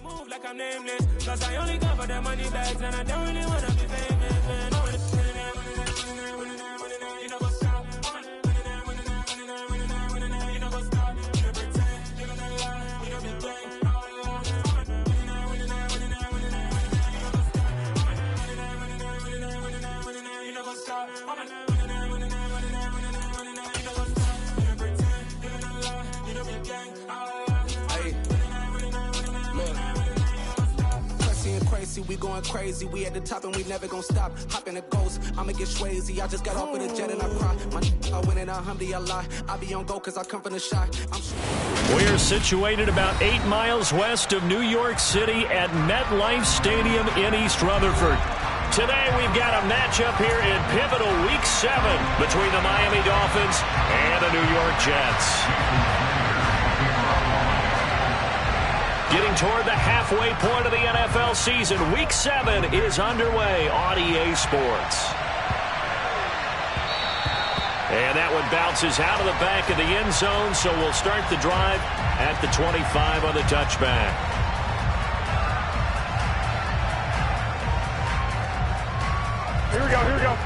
Move like I'm nameless, cause I only come for the money bags, and I don't really wanna be famous, man. You know what's up? You know what's up? You don't pretend, you don't lie, you don't be gang. You know what's up? We going crazy, we at the top and we never gonna stop. Hop in a ghost, I'ma get swayzy. I just got off with a jet and I cry. I win in a Humvee, I lie. I be on go cause I come from the shot. We're situated about 8 miles west of New York City at MetLife Stadium in East Rutherford. Today we've got a matchup here in pivotal Week 7 between the Miami Dolphins and the New York Jets. Getting toward the halfway point of the NFL season, Week 7 is underway on EA Sports. And that one bounces out of the back of the end zone, so we'll start the drive at the 25 on the touchback. Here we go, here we go.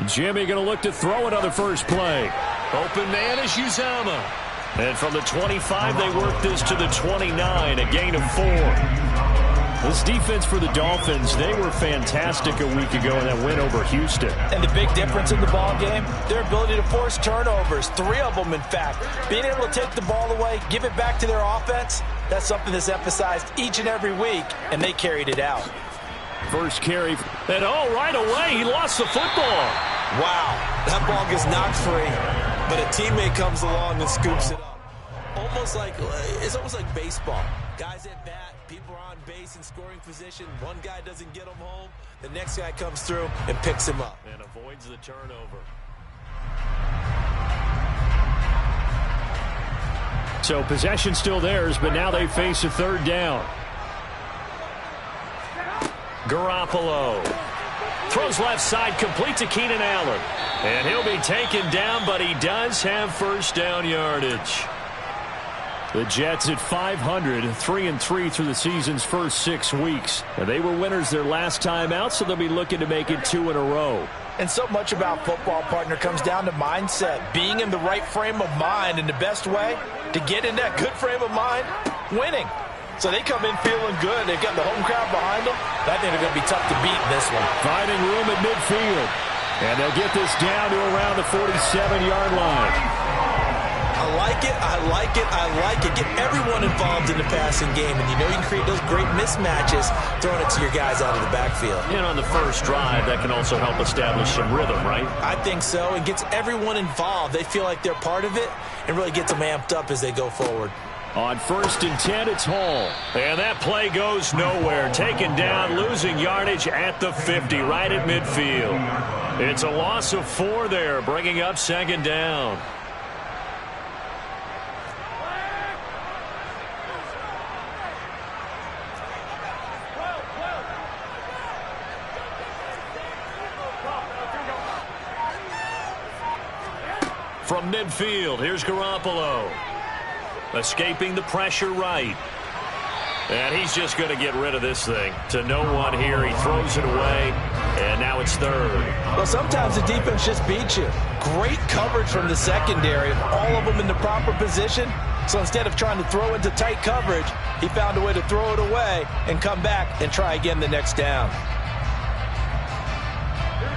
Jimmy going to look to throw it on the first play. Open man is Uzama. And from the 25, they work this to the 29, a gain of 4. This defense for the Dolphins, they were fantastic a week ago in that win over Houston. And the big difference in the ball game, their ability to force turnovers, 3 of them in fact. Being able to take the ball away, give it back to their offense, that's something that's emphasized each and every week, and they carried it out. First carry, and right away, he lost the football. Wow, that ball gets knocked free, but a teammate comes along and scoops it up. It's almost like baseball. Guys at bat, people are on base in scoring position. One guy doesn't get him home. The next guy comes through and picks him up. And avoids the turnover. So possession still theirs, but now they face a third down. Garoppolo throws left side, complete to Keenan Allen. And he'll be taken down, but he does have first down yardage. The Jets at 500, 3-3 through the season's first 6 weeks. And they were winners their last time out, so they'll be looking to make it 2 in a row. And so much about football, partner, comes down to mindset. Being in the right frame of mind, and the best way to get in that good frame of mind, winning. So they come in feeling good. They've got the home crowd behind them. I think they're going to be tough to beat in this one. Finding room at midfield. And they'll get this down to around the 47-yard line. I like it, I like it, I like it. Get everyone involved in the passing game. And you know you can create those great mismatches throwing it to your guys out of the backfield. And on the first drive, that can also help establish some rhythm, right? I think so. It gets everyone involved. They feel like they're part of it and really gets them amped up as they go forward. On 1st and 10, it's Hall. And that play goes nowhere. Taken down, losing yardage at the 50, right at midfield. It's a loss of 4 there, bringing up 2nd down. From midfield, here's Garoppolo. Escaping the pressure right. And he's just going to get rid of this thing. To no one here. He throws it away. And now it's 3rd. Well, sometimes the defense just beats you. Great coverage from the secondary. All of them in the proper position. So instead of trying to throw into tight coverage, he found a way to throw it away and come back and try again the next down.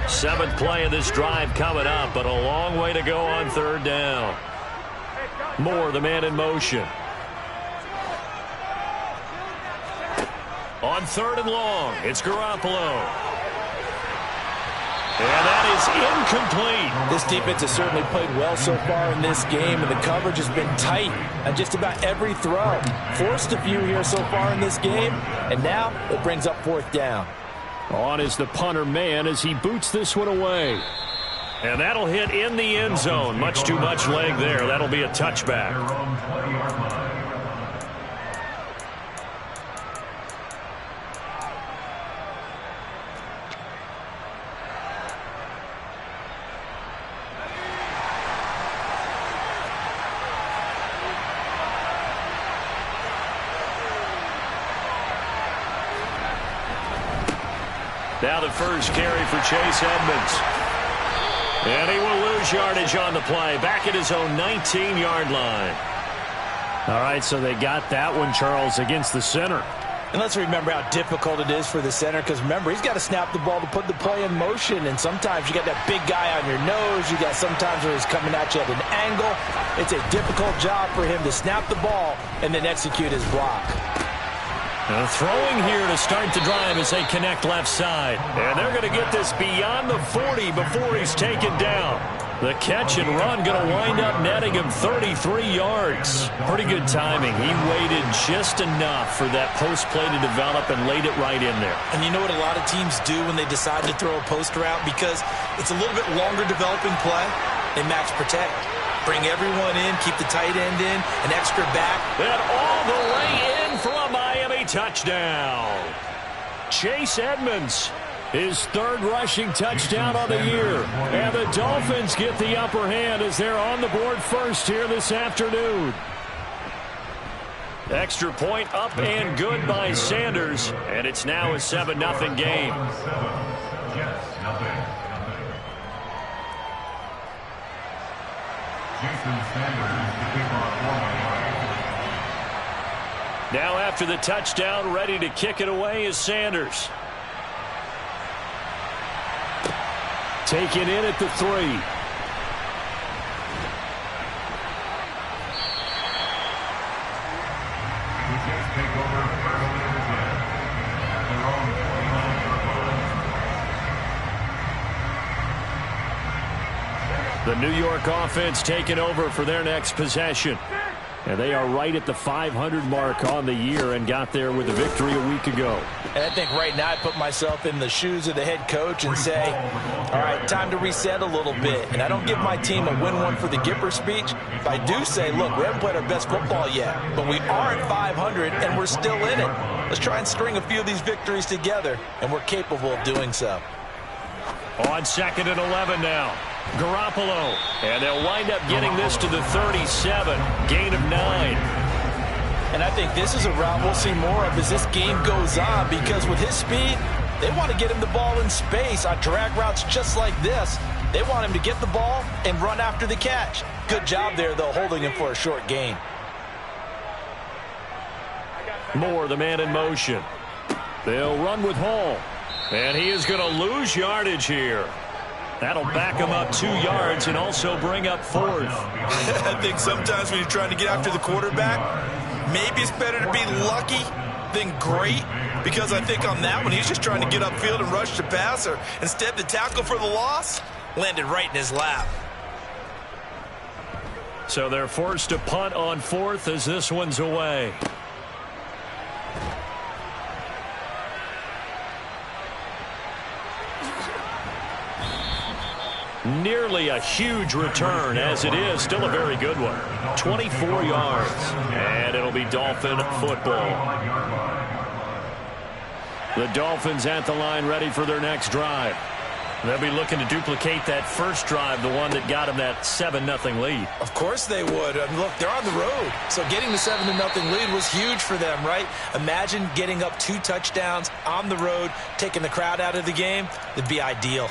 7th play of this drive coming up, but a long way to go on 3rd down. Moore, the man in motion. On 3rd and long, it's Garoppolo. And that is incomplete. This defense has certainly played well so far in this game, and the coverage has been tight on just about every throw. Forced a few here so far in this game, and now it brings up 4th down. On is the punter man as he boots this one away. And that'll hit in the end zone. Much too much leg there. That'll be a touchback. Now the first carry for Chase Edmonds. And he will lose yardage on the play. Back at his own 19-yard line. All right, so they got that one, Charles, against the center. And let's remember how difficult it is for the center, because remember, he's got to snap the ball to put the play in motion, and sometimes you got that big guy on your nose. You got sometimes where he's coming at you at an angle. It's a difficult job for him to snap the ball and then execute his block. Now throwing here to start the drive as they connect left side. And they're going to get this beyond the 40 before he's taken down. The catch and run going to wind up netting him 33 yards. Pretty good timing. He waited just enough for that post play to develop and laid it right in there. And you know what a lot of teams do when they decide to throw a post route? Because it's a little bit longer developing play. They max protect. Bring everyone in, keep the tight end in, an extra back. And all the way in for a Miami touchdown. Chase Edmonds, his third rushing touchdown of the year. And the Dolphins get the upper hand as they're on the board first here this afternoon. Extra point up and good by Sanders. And it's now a 7-0 game. Now after the touchdown, ready to kick it away is Sanders. Taken in at the 3. The New York offense taking over for their next possession. And they are right at the 500 mark on the year and got there with a victory a week ago. And I think right now I put myself in the shoes of the head coach and say, all right, time to reset a little bit. And I don't give my team a win one for the Gipper speech. But I do say, look, we haven't played our best football yet, but we are at 500 and we're still in it. Let's try and string a few of these victories together, and we're capable of doing so. On 2nd and 11 now. Garoppolo, and they'll wind up getting this to the 37, gain of 9. And I think this is a route we'll see more of as this game goes on, because with his speed, they want to get him the ball in space on drag routes just like this. They want him to get the ball and run after the catch. Good job there, though, holding him for a short gain. Moore, the man in motion. They'll run with Hall, and he is going to lose yardage here. That'll back him up 2 yards and also bring up 4th. I think sometimes when you're trying to get after the quarterback, maybe it's better to be lucky than great, because I think on that one, he's just trying to get upfield and rush the passer. Instead, the tackle for the loss landed right in his lap. So they're forced to punt on 4th as this one's away. Nearly a huge return, as it is still a very good one. 24 yards, and it'll be Dolphin football. The Dolphins at the line, ready for their next drive. They'll be looking to duplicate that first drive, the one that got them that 7-0 lead. Of course they would. Look, they're on the road, so getting the 7-0 lead was huge for them, right? Imagine getting up 2 touchdowns on the road, taking the crowd out of the game. It'd be ideal.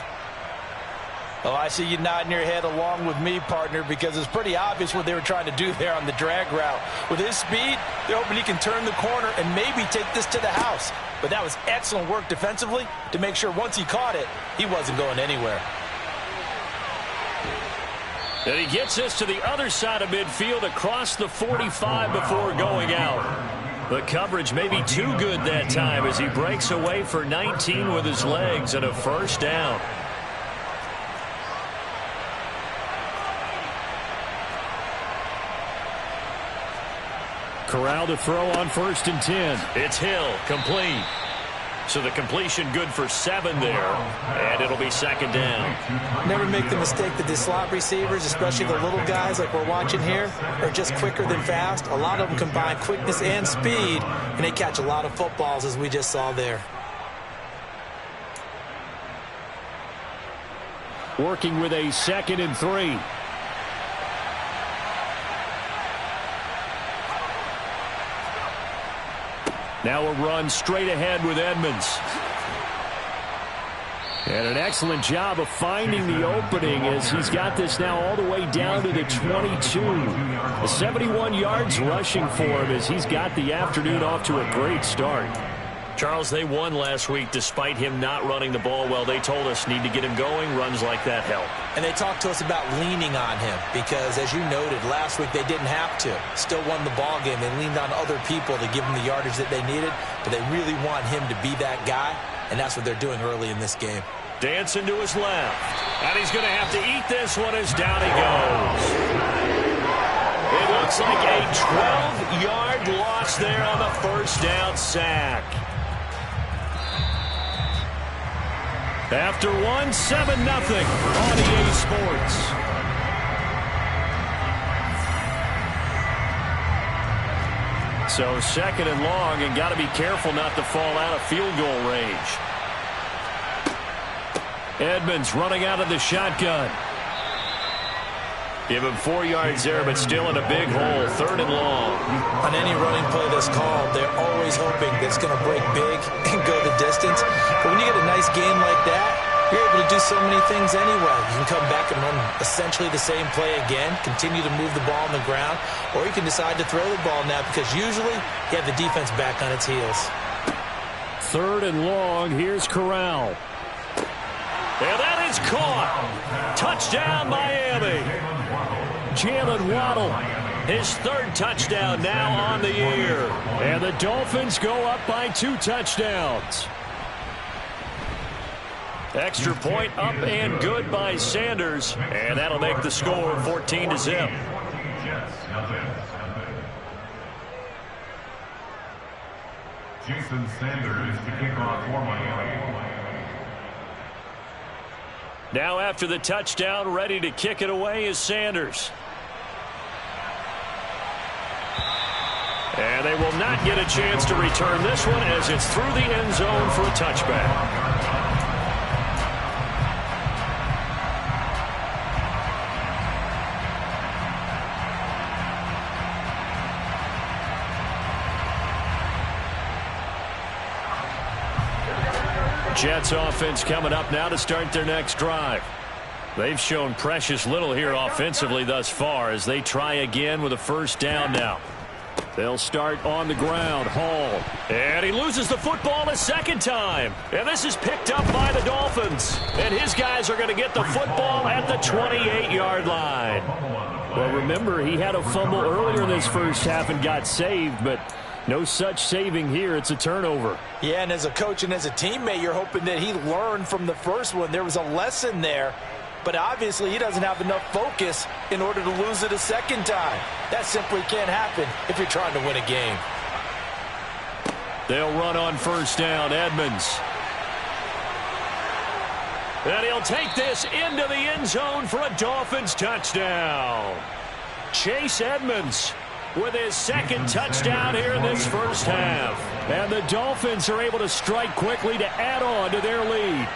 Oh, I see you nodding your head along with me, partner, because it's pretty obvious what they were trying to do there on the drag route. With his speed, they're hoping he can turn the corner and maybe take this to the house. But that was excellent work defensively to make sure once he caught it, he wasn't going anywhere. And he gets this to the other side of midfield across the 45 before going out. The coverage may be too good that time as he breaks away for 19 with his legs and a first down. Corral to throw on 1st and 10. It's Hill, complete. So the completion good for 7 there, and it'll be 2nd down. Never make the mistake that the slot receivers, especially the little guys like we're watching here, are just quicker than fast. A lot of them combine quickness and speed, and they catch a lot of footballs, as we just saw there. Working with a 2nd and 3. Now a run straight ahead with Edmonds. And an excellent job of finding the opening as he's got this now all the way down to the 22. The 71 yards rushing for him as he's got the afternoon off to a great start. Charles, they won last week despite him not running the ball well. They told us need to get him going. Runs like that help. And they talked to us about leaning on him because, as you noted, last week they didn't have to. Still won the ball game. They leaned on other people to give him the yardage that they needed, but they really want him to be that guy, and that's what they're doing early in this game. Dancing to his left. And he's going to have to eat this one as down he goes. It looks like a 12-yard loss there on the first down sack. After 1, 7-0 on EA Sports. So second and long, and got to be careful not to fall out of field goal range. Edmonds running out of the shotgun. Give him 4 yards there, but still in a big hole. Third and long. On any running play that's called, they're always hoping that it's going to break big and go the distance. But when you get a nice game like that, you're able to do so many things anyway. You can come back and run essentially the same play again, continue to move the ball on the ground, or you can decide to throw the ball now because usually you have the defense back on its heels. Third and long. Here's Corral. And that is caught. Touchdown, Miami. Jalen Waddle, his third touchdown now on the year. And the Dolphins go up by 2 touchdowns. Extra point up and good by Sanders. And that'll make the score 14-0. Jason Sanders to kick off for Miami. Now after the touchdown, ready to kick it away is Sanders. And they will not get a chance to return this one as it's through the end zone for a touchback. Jets offense coming up now to start their next drive. They've shown precious little here offensively thus far as they try again with a first down now. They'll start on the ground. Hall. And he loses the football a second time. And this is picked up by the Dolphins. And his guys are going to get the football at the 28-yard line. Well, remember, he had a fumble earlier in this first half and got saved, but no such saving here. It's a turnover. Yeah, and as a coach and as a teammate, you're hoping that he learned from the first one. There was a lesson there, but obviously he doesn't have enough focus in order to lose it a second time. That simply can't happen if you're trying to win a game. They'll run on first down. Edmonds. And he'll take this into the end zone for a Dolphins touchdown. Chase Edmonds with his second touchdown here in this first half. And the Dolphins are able to strike quickly to add on to their lead.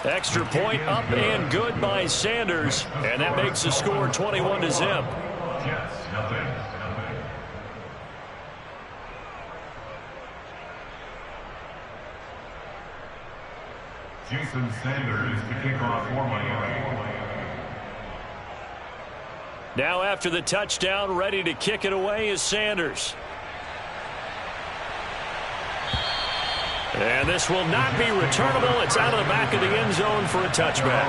Extra point up and good by Sanders. And that makes the score 21-0. Jason Sanders to kick off for Miami. Now after the touchdown, ready to kick it away is Sanders. And this will not be returnable. It's out of the back of the end zone for a touchback.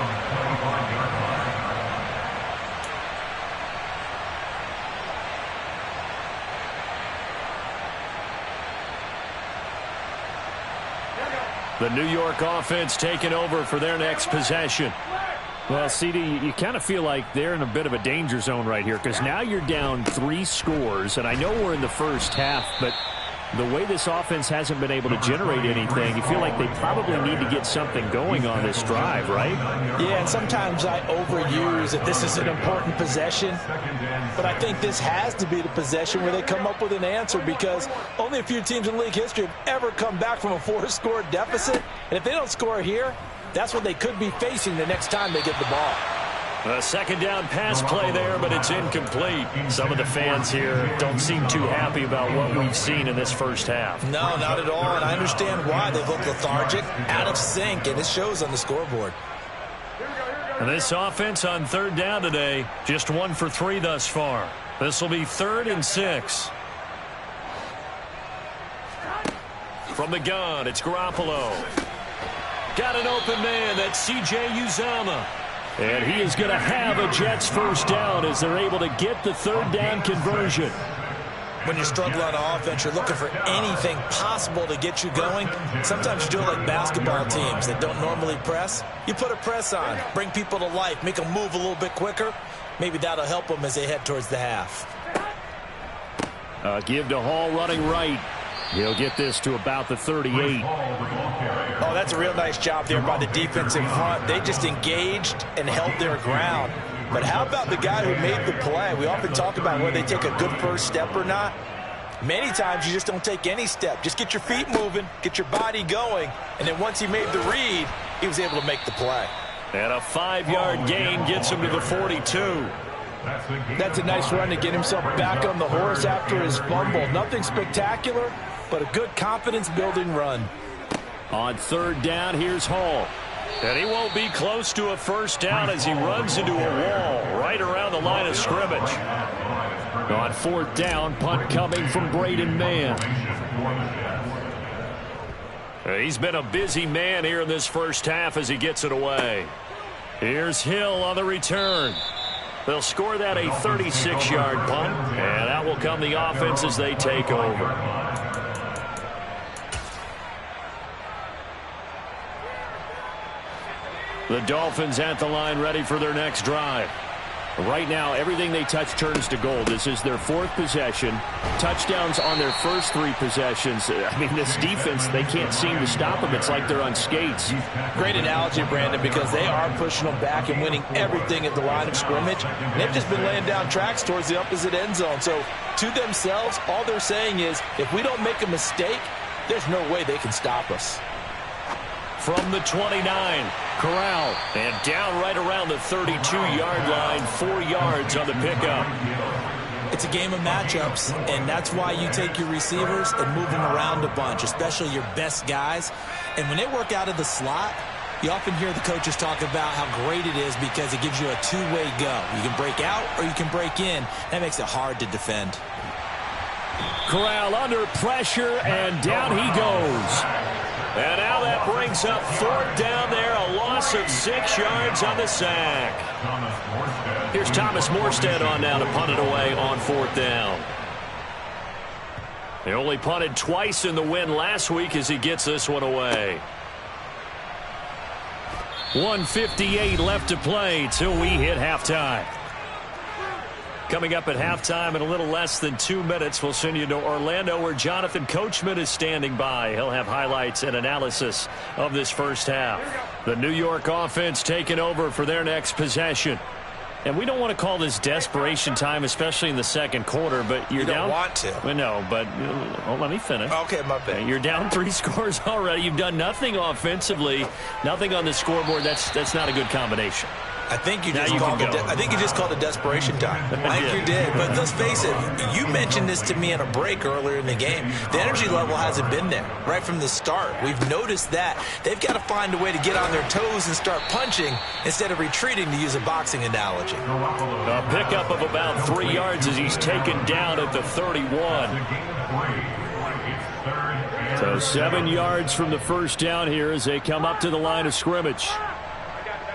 The New York offense taking over for their next possession. Well, CD, you kind of feel like they're in a bit of a danger zone right here because now you're down 3 scores, and I know we're in the first half, but the way this offense hasn't been able to generate anything, you feel like they probably need to get something going on this drive, right? Yeah, and sometimes I overuse that this is an important possession, but I think this has to be the possession where they come up with an answer because only a few teams in league history have ever come back from a 4-score deficit, and if they don't score here, that's what they could be facing the next time they get the ball. A second down pass play there, but it's incomplete. Some of the fans here don't seem too happy about what we've seen in this first half. No, not at all, and I understand why. They look lethargic, out of sync, and it shows on the scoreboard. And this offense on third down today, just 1 for 3 thus far. This will be 3rd and 6. From the gun, it's Garoppolo. Got an open man, that's C.J. Uzomah. And he is going to have a Jets first down as they're able to get the third down conversion. When you struggle on offense, you're looking for anything possible to get you going. Sometimes you do it like basketball teams that don't normally press. You put a press on, bring people to life, make them move a little bit quicker. Maybe that'll help them as they head towards the half. Give to Hall running right. He'll get this to about the 38. Oh, that's a real nice job there by the defensive front. They just engaged and held their ground. But how about the guy who made the play? We often talk about whether they take a good first step or not. Many times you just don't take any step. Just get your feet moving, get your body going, and then once he made the read, he was able to make the play. And a 5-yard gain gets him to the 42. That's a nice run to get himself back on the horse after his fumble. Nothing spectacular, but a good confidence-building run. On third down, here's Hall. And he won't be close to a first down as he runs into a wall right around the line of scrimmage. On fourth down, punt coming from Braden Mann. He's been a busy man here in this first half as he gets it away. Here's Hill on the return. They'll score that a 36-yard punt, and that will come the offense as they take over. The Dolphins at the line ready for their next drive. Right now, everything they touch turns to gold. This is their 4th possession. Touchdowns on their first 3 possessions. I mean, this defense, they can't seem to stop them. It's like they're on skates. Great analogy, Brandon, because they are pushing them back and winning everything at the line of scrimmage. And they've just been laying down tracks towards the opposite end zone. So, to themselves, all they're saying is, if we don't make a mistake, there's no way they can stop us. From the 29, Corral, and down right around the 32-yard line, 4 yards on the pickup. It's a game of matchups, and that's why you take your receivers and move them around a bunch, especially your best guys. And when they work out of the slot, you often hear the coaches talk about how great it is because it gives you a two-way go. You can break out or you can break in. That makes it hard to defend. Corral under pressure, and down he goes. And now that brings up 4th down there, a loss of 6 yards on the sack. Here's Thomas Morstead on now to punt it away on 4th down. He only punted twice in the win last week as he gets this one away. 1:58 left to play till we hit halftime. Coming up at halftime in a little less than 2 minutes, we'll send you to Orlando where Jonathan Coachman is standing by. He'll have highlights and analysis of this first half. The New York offense taking over for their next possession. And we don't want to call this desperation time, especially in the second quarter, but you're down. You don't want to. Well, no, but let me finish. Okay, my bad. You're down 3 scores already. You've done nothing offensively, nothing on the scoreboard. That's not a good combination. I think you just called it desperation time. I think you did. But let's face it, you mentioned this to me in a break earlier in the game. The energy level hasn't been there right from the start. We've noticed that. They've got to find a way to get on their toes and start punching instead of retreating, to use a boxing analogy. A pickup of about 3 yards as he's taken down at the 31. So 7 yards from the first down here as they come up to the line of scrimmage.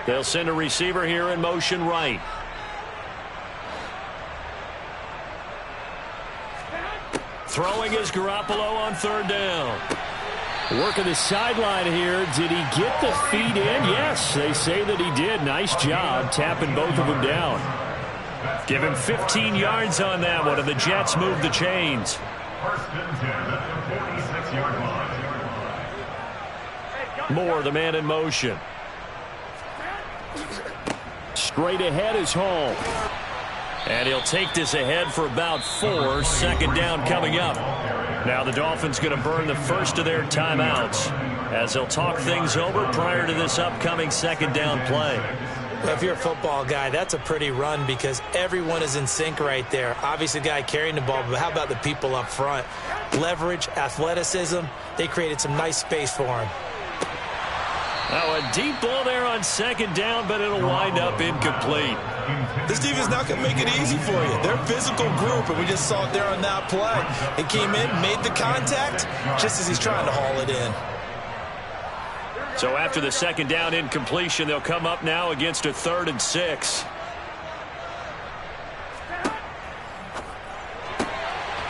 They'll send a receiver here in motion right. Throwing is Garoppolo on 3rd down. Working the sideline here. Did he get the feet in? Yes, they say that he did. Nice job tapping both of them down. Give him 15 yards on that one, and the Jets move the chains. Moore, the man in motion. Straight ahead is Hall. And he'll take this ahead for about 4. 2nd down coming up. Now the Dolphins going to burn the first of their timeouts as they'll talk things over prior to this upcoming 2nd down play. Well, if you're a football guy, that's a pretty run because everyone is in sync right there. Obviously, the guy carrying the ball, but how about the people up front? Leverage, athleticism, they created some nice space for him. Now a deep ball there on second down, but it'll wind up incomplete. This defense not going to make it easy for you. They're a physical group, and we just saw it there on that play. It came in, made the contact, just as he's trying to haul it in. So after the second down incompletion, they'll come up now against a 3rd and 6.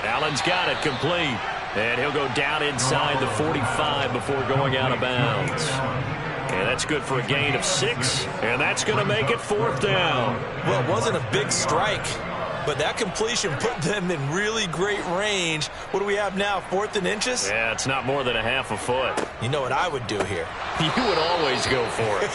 Allen's got it complete. And he'll go down inside the 45 before going out of bounds. And that's good for a gain of 6. And that's going to make it 4th down. Well, it wasn't a big strike, but that completion put them in really great range. What do we have now, 4th and inches? Yeah, it's not more than a half a foot. You know what I would do here? You would always go for it.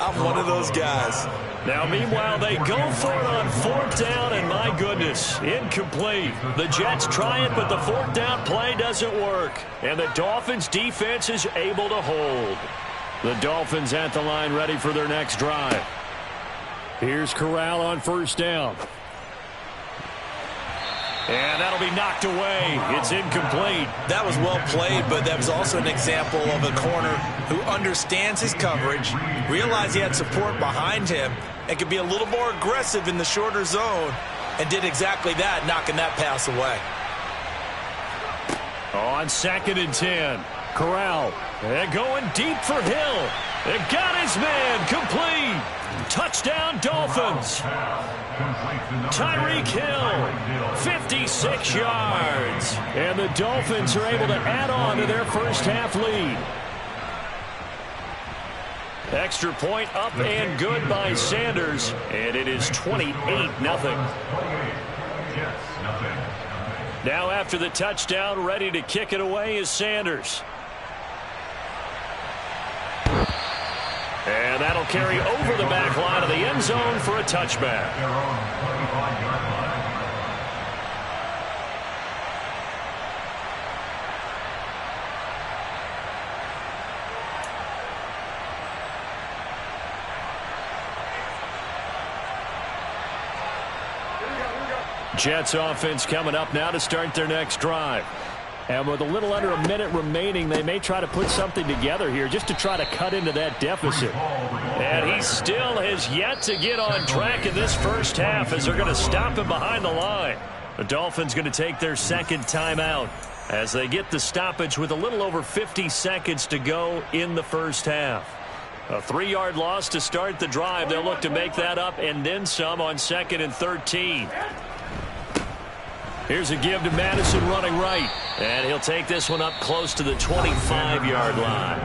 I'm one of those guys. Now, meanwhile, they go for it on 4th down, and my goodness, incomplete. The Jets try it, but the 4th down play doesn't work. And the Dolphins' defense is able to hold. The Dolphins at the line ready for their next drive. Here's Corral on 1st down. And that'll be knocked away. It's incomplete. That was well played, but that was also an example of a corner who understands his coverage, realized he had support behind him, and could be a little more aggressive in the shorter zone, and did exactly that, knocking that pass away. On 2nd and 10, Corral. They're going deep for Hill. They've got his man complete. Touchdown, Dolphins. Tyreek Hill, 56 yards. And the Dolphins are able to add on to their first half lead. Extra point up and good by Sanders. And it is 28-0. Now after the touchdown, ready to kick it away is Sanders. And that'll carry over the back line of the end zone for a touchback. Jets offense coming up now to start their next drive. And with a little under a minute remaining, they may try to put something together here just to try to cut into that deficit. And he still has yet to get on track in this first half as they're going to stop him behind the line. The Dolphins going to take their 2nd timeout as they get the stoppage with a little over 50 seconds to go in the first half. A 3-yard loss to start the drive. They'll look to make that up and then some on 2nd and 13. Here's a give to Madison running right. And he'll take this one up close to the 25-yard line.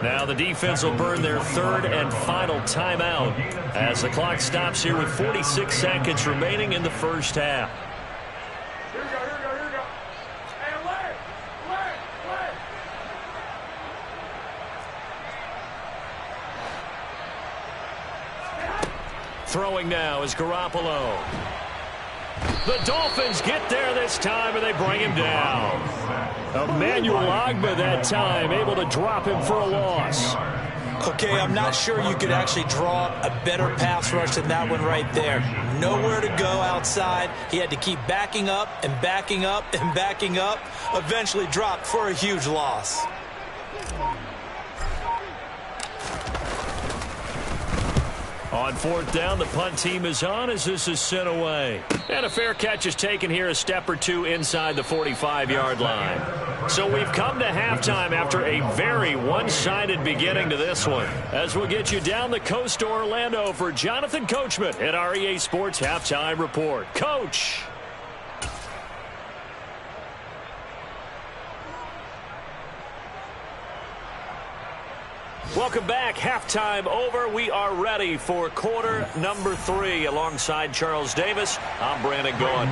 Now the defense will burn their 3rd and final timeout as the clock stops here with 46 seconds remaining in the first half. Throwing now is Garoppolo. The Dolphins get there this time, and they bring him down. Emmanuel Ogbah that time, able to drop him for a loss. Okay, I'm not sure you could actually draw a better pass rush than that one right there. Nowhere to go outside. He had to keep backing up and backing up and backing up. Eventually dropped for a huge loss. On 4th down, the punt team is on as this is sent away. And a fair catch is taken here a step or two inside the 45-yard line. So we've come to halftime after a very one-sided beginning to this one. As we'll get you down the coast to Orlando for Jonathan Coachman at our EA Sports Halftime Report. Coach! Welcome back. Halftime over. We are ready for quarter number 3. Alongside Charles Davis, I'm Brandon Gaudin.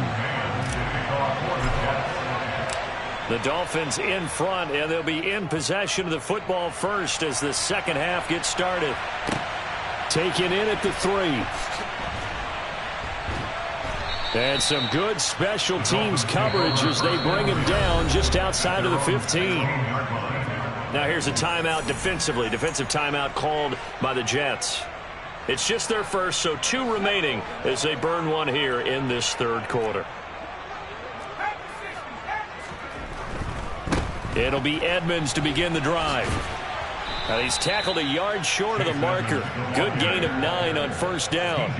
The Dolphins in front, and they'll be in possession of the football first as the second half gets started. Taken in at the 3. And some good special teams coverage as they bring him down just outside of the 15. Now here's a timeout defensively. Defensive timeout called by the Jets. It's just their first, so 2 remaining as they burn one here in this third quarter. It'll be Edmonds to begin the drive. Now he's tackled a yard short of the marker. Good gain of 9 on first down.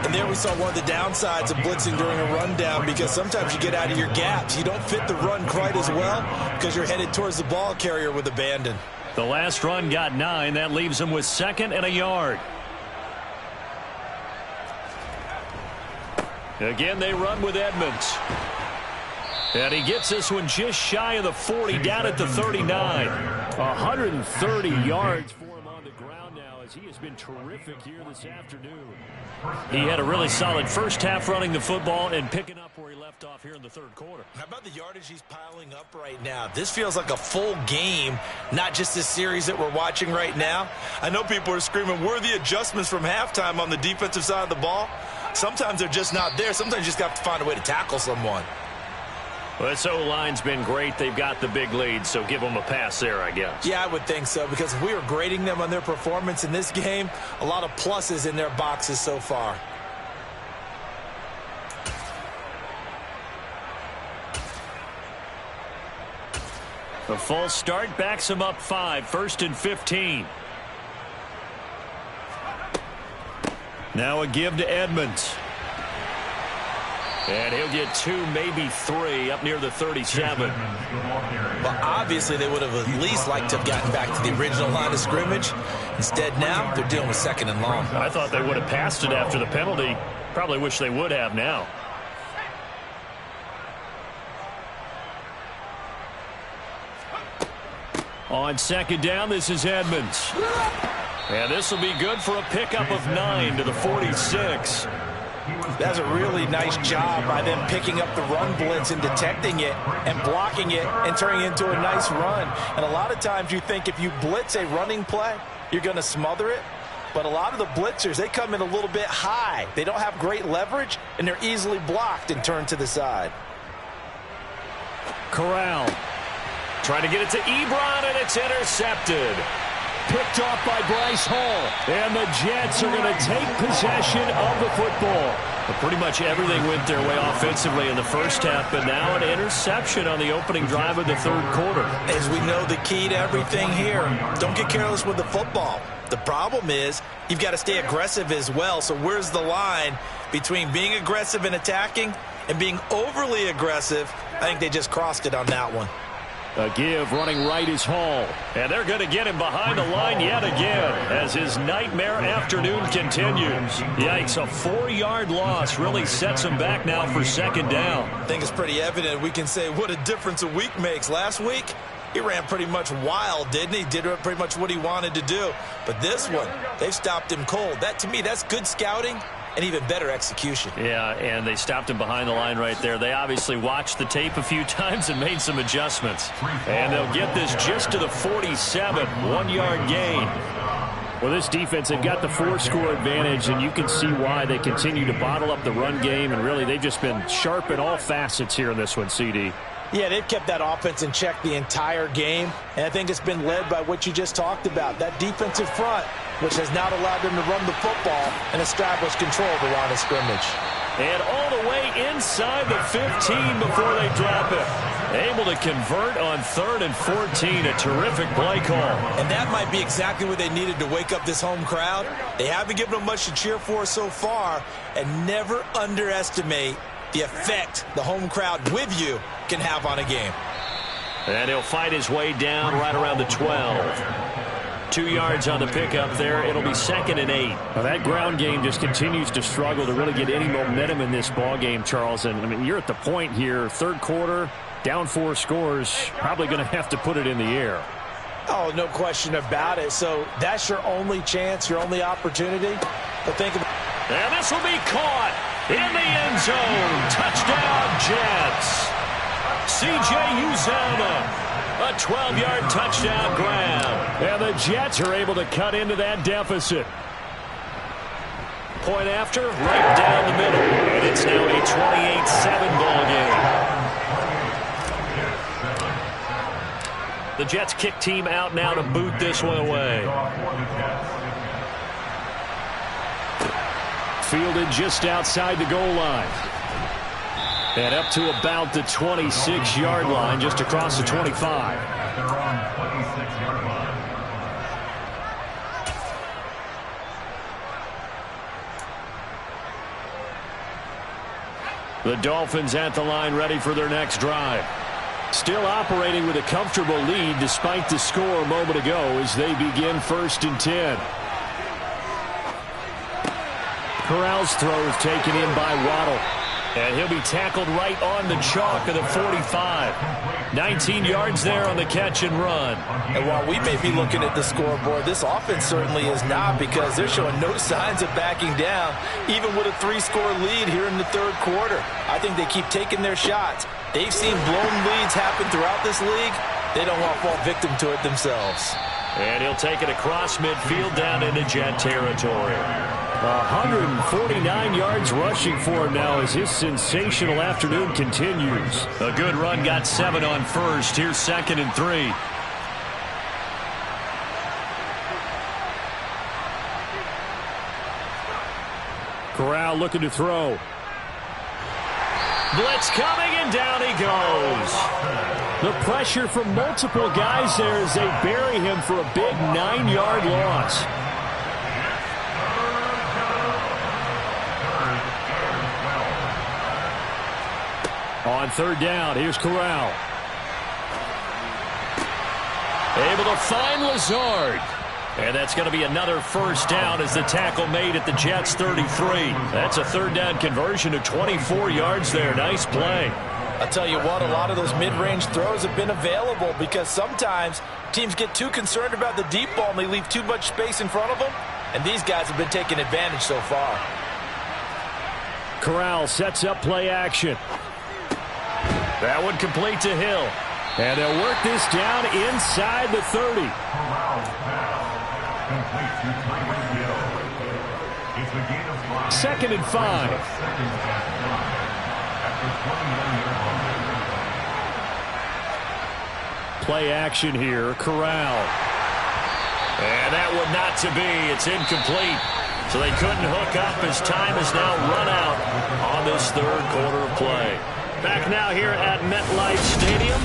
And there we saw one of the downsides of blitzing during a rundown, because sometimes you get out of your gaps. You don't fit the run quite as well because you're headed towards the ball carrier with abandon. The last run got 9. That leaves him with 2nd and a yard. Again, they run with Edmonds. And he gets this one just shy of the 40, down at the 39. 130 yards for him on the ground now, as he has been terrific here this afternoon. He had a really solid first half running the football and picking up where he left off here in the third quarter. How about the yardage he's piling up right now? This feels like a full game, not just this series that we're watching right now. I know people are screaming, where are the adjustments from halftime on the defensive side of the ball? Sometimes they're just not there. Sometimes you just have to find a way to tackle someone. Well, this O-line's been great. They've got the big lead, so give them a pass there, I guess. Yeah, I would think so, because if we were grading them on their performance in this game, a lot of pluses in their boxes so far. The false start backs him up 5, 1st and 15. Now a give to Edmonds. And he'll get 2, maybe 3, up near the 37. Well, obviously they would have at least liked to have gotten back to the original line of scrimmage. Instead, now they're dealing with 2nd and long. I thought they would have passed it after the penalty. Probably wish they would have now. On 2nd down, this is Edmonds. And this will be good for a pickup of 9 to the 46. That's a really nice job by them picking up the run blitz and detecting it and blocking it and turning it into a nice run. And a lot of times you think if you blitz a running play, you're going to smother it. But a lot of the blitzers, they come in a little bit high. They don't have great leverage, and they're easily blocked and turned to the side. Corral trying to get it to Ebron, and it's intercepted. Picked off by Bryce Hall. And the Jets are going to take possession of the football. But pretty much everything went their way offensively in the first half, but now an interception on the opening drive of the third quarter. As we know, the key to everything here, don't get careless with the football. The problem is you've got to stay aggressive as well. So where's the line between being aggressive and attacking and being overly aggressive? I think they just crossed it on that one. A give running right is Hall. And they're going to get him behind the line yet again as his nightmare afternoon continues. Yikes, a 4-yard loss really sets him back now for 2nd down. I think it's pretty evident. We can say what a difference a week makes. Last week, he ran pretty much wild, didn't he? Did pretty much what he wanted to do. But this one, they've stopped him cold. That, to me, that's good scouting and even better execution. Yeah, and they stopped him behind the line right there. They obviously watched the tape a few times and made some adjustments. And they'll get this just to the 47, 1-yard gain. Well, this defense, they've got the 4-score advantage, and you can see why they continue to bottle up the run game. And really, they've just been sharp in all facets here in this one, CD. Yeah, they've kept that offense in check the entire game, and I think it's been led by what you just talked about, that defensive front, which has not allowed them to run the football and establish control of the line of scrimmage. And all the way inside the 15 before they drop it. Able to convert on 3rd and 14, a terrific play call. And that might be exactly what they needed to wake up this home crowd. They haven't given them much to cheer for so far, and never underestimate the effect the home crowd with you can have on a game. And he'll fight his way down right around the 12. 2 yards on the pickup there. It'll be 2nd and 8. Well, that ground game just continues to struggle to really get any momentum in this ball game, Charles. And I mean, you're at the point here, third quarter, down 4 scores, probably going to have to put it in the air. Oh, no question about it. So that's your only chance, your only opportunity. But think about it. And this will be caught in the end zone. Touchdown, Jets. C.J. Uzomah. A 12-yard touchdown grab. And the Jets are able to cut into that deficit. Point after, right down the middle. And it's now a 28-7 ball game. The Jets kick team out now to boot this one away. Fielded just outside the goal line. And up to about the 26-yard line, just across the 25. At their own 26-yard line. The Dolphins at the line, ready for their next drive. Still operating with a comfortable lead despite the score a moment ago as they begin 1st and 10. Corral's throw is taken in by Waddle. And he'll be tackled right on the chalk of the 45. 19 yards there on the catch and run. And while we may be looking at the scoreboard, this offense certainly is not, because they're showing no signs of backing down, even with a 3-score lead here in the 3rd quarter. I think they keep taking their shots. They've seen blown leads happen throughout this league. They don't want to fall victim to it themselves. And he'll take it across midfield down into Jet territory. 149 yards rushing for him now as his sensational afternoon continues. A good run, got 7 on first. Here's 2nd and 3. Corral looking to throw. Blitz coming, and down he goes. The pressure from multiple guys there as they bury him for a big 9-yard loss. On 3rd down, here's Corral. Able to find Lazard. And that's going to be another 1st down as the tackle made at the Jets' 33. That's a 3rd down conversion of 24 yards there. Nice play. I'll tell you what, a lot of those mid-range throws have been available because sometimes teams get too concerned about the deep ball and they leave too much space in front of them. And these guys have been taking advantage so far. Corral sets up play action. That one complete to Hill. And they'll work this down inside the 30. It's 2nd and 5. Play action here. Corral. And that one not to be. It's incomplete. So they couldn't hook up as time has now run out on this 3rd quarter of play. Back now here at MetLife Stadium.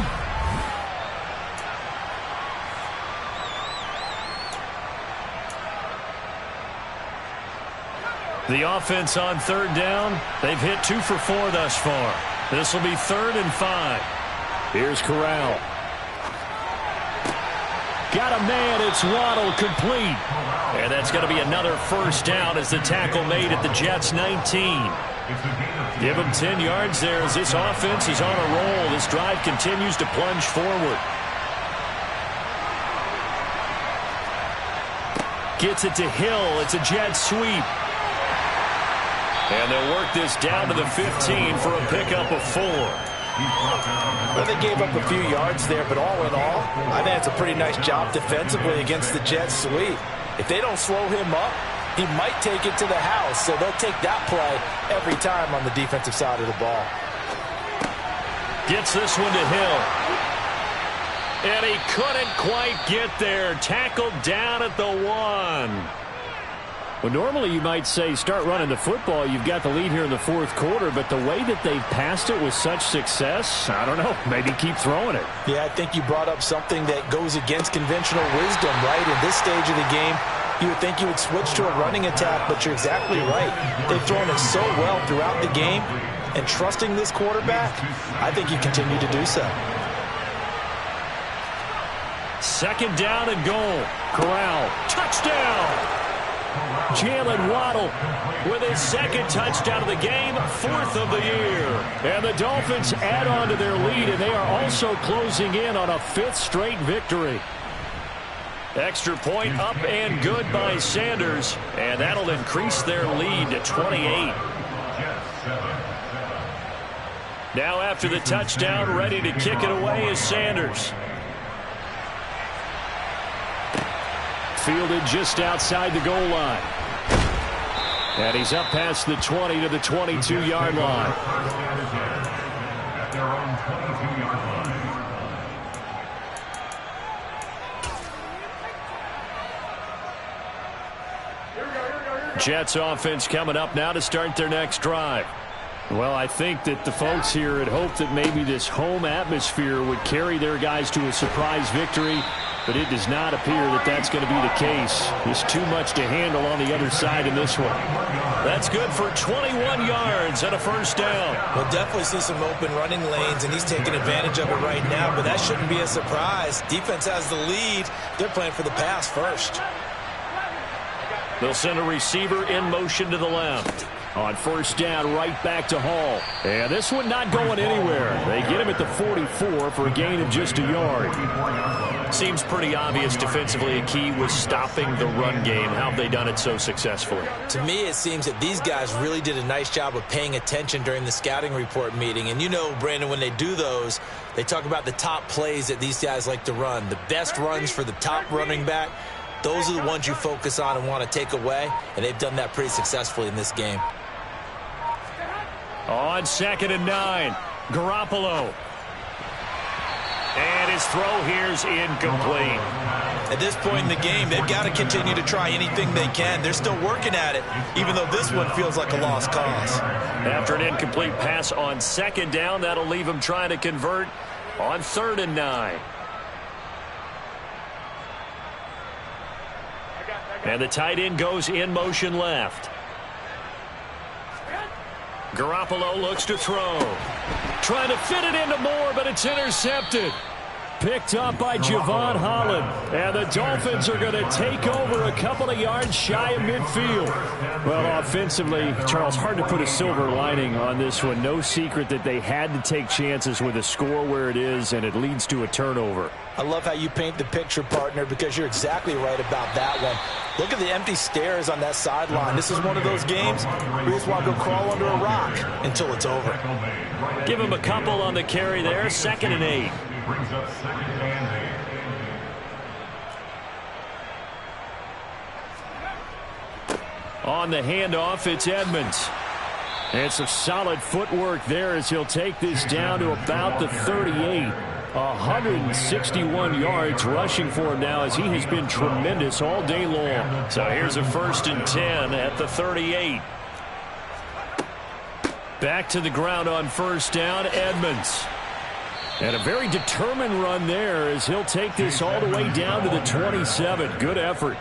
The offense on 3rd down. They've hit 2 for 4 thus far. This will be 3rd and 5. Here's Corral. Got a man. It's Waddle, complete. And that's going to be another 1st down as the tackle made at the Jets' 19. Give him 10 yards there as this offense is on a roll. This drive continues to plunge forward. Gets it to Hill. It's a jet sweep. And they'll work this down to the 15 for a pickup of 4. Well, they gave up a few yards there, but all in all, I think it's a pretty nice job defensively against the Jets sweep. If they don't slow him up, he might take it to the house, so they'll take that play every time on the defensive side of the ball. Gets this one to Hill. And he couldn't quite get there. Tackled down at the 1. Well, normally you might say start running the football. You've got the lead here in the 4th quarter, but the way that they've passed it with such success, I don't know, maybe keep throwing it. Yeah, I think you brought up something that goes against conventional wisdom, right? In this stage of the game, you would think you would switch to a running attack, but you're exactly right. They've thrown it so well throughout the game, and trusting this quarterback, I think you continue to do so. 2nd down and goal. Corral. Touchdown! Jalen Waddle with his 2nd touchdown of the game, 4th of the year. And the Dolphins add on to their lead, and they are also closing in on a 5th straight victory. Extra point up and good by Sanders, and that'll increase their lead to 28. Now after the touchdown, ready to kick it away is Sanders. Fielded just outside the goal line. And he's up past the 20 to the 22-yard line. At their own 22-yard line. Jets offense coming up now to start their next drive. Well, I think that the folks here had hoped that maybe this home atmosphere would carry their guys to a surprise victory, but it does not appear that that's going to be the case. There's too much to handle on the other side in this one. That's good for 21 yards and a first down. We'll definitely see some open running lanes, and he's taking advantage of it right now, but that shouldn't be a surprise. Defense has the lead. They're playing for the pass first. They'll send a receiver in motion to the left. On first down, right back to Hall. And this one not going anywhere. They get him at the 44 for a gain of just a yard. Seems pretty obvious defensively a key was stopping the run game. How have they done it so successfully? To me, it seems that these guys really did a nice job of paying attention during the scouting report meeting. And you know, Brandon, when they do those, they talk about the top plays that these guys like to run. The best runs for the top running back. Those are the ones you focus on and want to take away, and they've done that pretty successfully in this game. On 2nd and 9, Garoppolo. And his throw here's incomplete. At this point in the game, they've got to continue to try anything they can. They're still working at it, even though this one feels like a lost cause. After an incomplete pass on 2nd down, that'll leave him trying to convert on 3rd and 9. And the tight end goes in motion left. Garoppolo looks to throw. Trying to fit it into Moore, but it's intercepted. Picked up by Javon Holland. And the Dolphins are going to take over a couple of yards shy of midfield. Well, offensively, Charles, hard to put a silver lining on this one. No secret that they had to take chances with a score where it is, and it leads to a turnover. I love how you paint the picture, partner, because you're exactly right about that one. Look at the empty stares on that sideline. This is one of those games where you just want to go crawl under a rock until it's over. Give him a couple on the carry there. 2nd and 8. Brings up 2nd and 8. On the handoff, it's Edmonds. And some solid footwork there as he'll take this down to about the 38. 161 yards rushing for him now as he has been tremendous all day long. So here's a 1st and 10 at the 38. Back to the ground on 1st down, Edmonds. And a very determined run there as he'll take this all the way down to the 27. Good effort.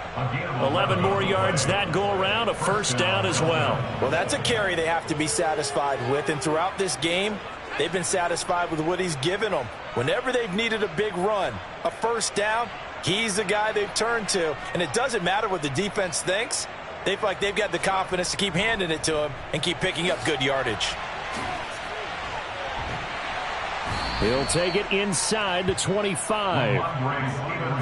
11 more yards that go around, a 1st down as well. Well, that's a carry they have to be satisfied with, and throughout this game, they've been satisfied with what he's given them. Whenever they've needed a big run, a 1st down, he's the guy they've turned to. And it doesn't matter what the defense thinks. They feel like they've got the confidence to keep handing it to him and keep picking up good yardage. He'll take it inside the 25.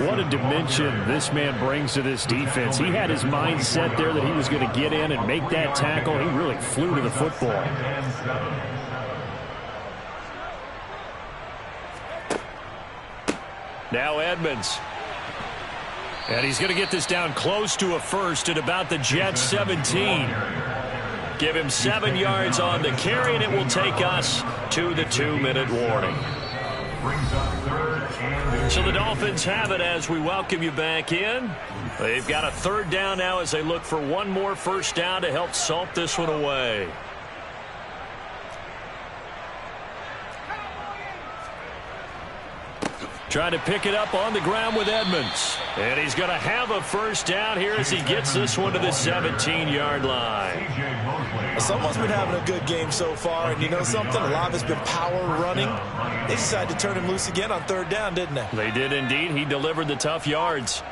What a dimension this man brings to this defense. He had his mind set there that he was going to get in and make that tackle. He really flew to the football. Now Edmonds. And he's going to get this down close to a 1st at about the Jets 17. Give him 7 yards on the carry, and it will take us to the 2-minute warning. So the Dolphins have it as we welcome you back in. They've got a 3rd down now as they look for one more 1st down to help salt this one away. Trying to pick it up on the ground with Edmonds. And he's going to have a 1st down here as he gets this one to the 17-yard line. Someone's been having a good game so far, and you know something? A lot of it's been power running. They decided to turn him loose again on 3rd down, didn't they? They did indeed. He delivered the tough yards.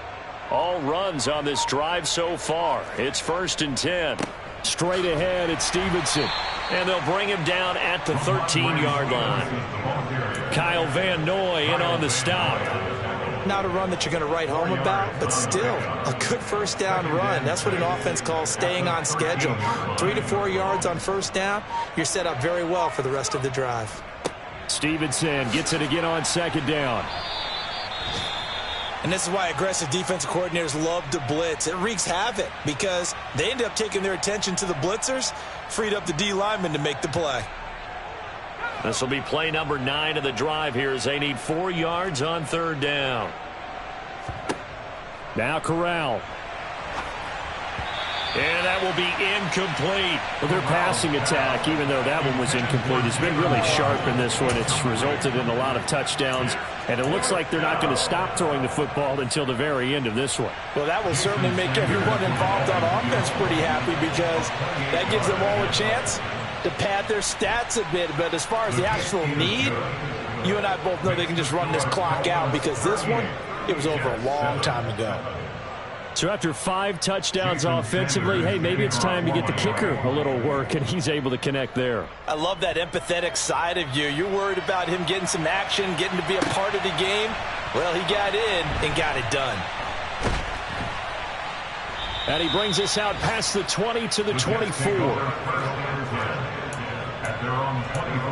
All runs on this drive so far. It's 1st and 10. Straight ahead, it's Stevenson. And they'll bring him down at the 13-yard line. Kyle Van Noy in on the stop. Not a run that you're going to write home about, but still a good 1st down run. That's what an offense calls staying on schedule. 3 to 4 yards on 1st down, you're set up very well for the rest of the drive. Stevenson gets it again on 2nd down. And this is why aggressive defensive coordinators love to blitz. It wreaks havoc because they end up taking their attention to the blitzers, freed up the D linemen to make the play. This will be play number 9 of the drive here as they need 4 yards on 3rd down. Now Corral. And that will be incomplete. Well, their passing attack, even though that one was incomplete, has been really sharp in this one. It's resulted in a lot of touchdowns, and it looks like they're not going to stop throwing the football until the very end of this one. Well, that will certainly make everyone involved on offense pretty happy because that gives them all a chance to pad their stats a bit. But as far as the actual need, you and I both know they can just run this clock out because this one, it was over a long time ago. So after 5 touchdowns offensively, hey, maybe it's time to get the kicker a little work, and he's able to connect there. I love that empathetic side of you. You're worried about him getting some action, getting to be a part of the game. Well, he got in and got it done. And he brings us out past the 20 to the 24. At their own 25.